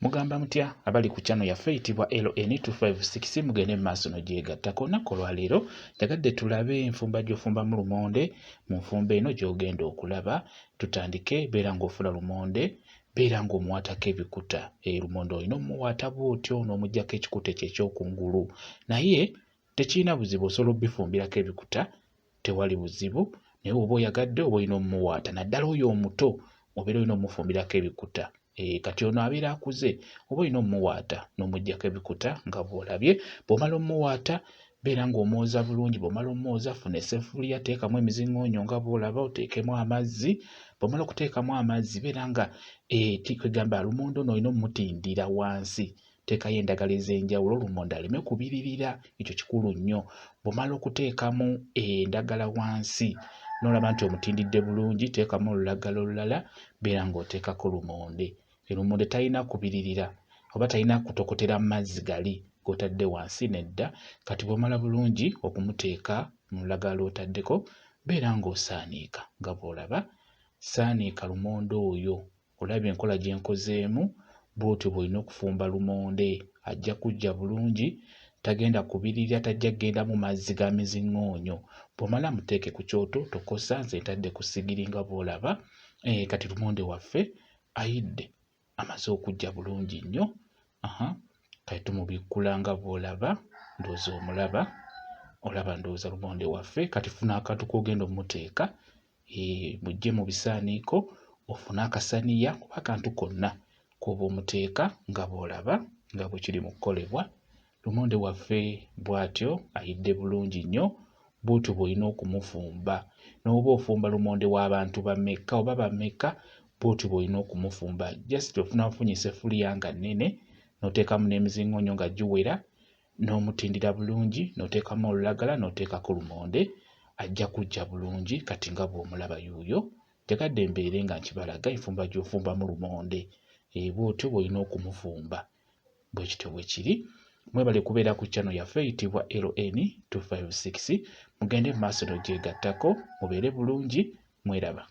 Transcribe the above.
Mugamba mutya abali ku channel yaffe eyitibwa LN256 mugende maaso n'ogyegattako. Nako lwaleero njagadde tulabe enfumba gy'ofumbamu lumonde. Mu nfumba eno gy'ogenda okulaba tutandike beera ng'ofuna lumonde, beera ng'omuwaatako ebikuta. Lumonde olina omuwaata bw'otyo n'omuggyako ekikuta ekyo ekyokungulu, naye tekirina buzibu, osobola obifumbirako ebikuta, tewali buzibu. Naye oba oyagadde oba olina omuwaata, naddala oyo omuto obeera olina omufumbirako ebikuta. Kati ono abeera akuze, oba olina omuwaata n'omuggyako ebikuta nga bw'olabye. Bw'omala omuwaata beera ng'omwoza bulungi. Bw'omala omwoza funa essefuliya, teekamu emizingoonyo nga bw'olaba, oteekemu amazzi. Bw'omala okuteekamu amazzi beera nga kwegamba lumonde ono olina omutindira wansi. Teekayo endagala ez'enjawulo lumonde aleme kubiririra, ekyo kikulu nnyo. Bw'omala okuteekamu endagala wansi n'olaba nti omutindidde bulungi, teekamu olulagala olulala, beera ng'oteekako lumonde. Lumonde talina kubiririra oba talina kutokotera mu mazzi gali g'otadde wansi, nedda. Kati bw'omala bulungi okumuteeka mu lulagala lw'otaddeko, beera ng'osaaniika nga bw'olaba. Saaniika lumonde oyo, olaba enkola gye nkozeemu, bw'otyo bw'olina okufumba lumonde. Ajja kujja bulungi, tagenda kubiririra, tajja kgenda mu mazzi ga mizingoonyo. Bw'omala muteeke ku kyoto, tokosa, nze ntadde ku ssigiri nga bw'olaba. Kati lumonde waffe ayidde, amaze okujja bulungi nnyo. Kati tumubikkula nga bw'olaba, ndowooza omulaba, olaba ndowooza lumonde waffe. Kati funa akantu k'ogenda omuteeka, mujje mu bisaaniiko, ofune akasaniya kuba akantu konna k'oba omuteeka nga bw'olaba nga bwe kiri mu kukolebwa. Lumonde waffe bw'atyo ayidde bulungi nnyo, bw'otyo bw'olina okumufumba. N'oba ofumba lumonde w'abantu bameka oba bameka, bw'otyo bw'olina okumufumba. Just ofunye essefuliya nga nnene, n'oteekamu n'emizingoonyo nga giwera, n'omutindira bulungi, n'oteekamu olulagala, n'oteekako lumonde, ajja kujja bulungi. Kati nga bw'omulaba yuuyo, njagadde mbeere nga nkibalaga enfumba gy'ofumbamu lumonde. Bw'otyo bw'olina okumufumba, bwe kityo bwe kiri. Mwebale kubeera ku channel yaffe eyitibwa LN256. Mugende mu maaso n'ogyegattako, mubeere bulungi, mweraba.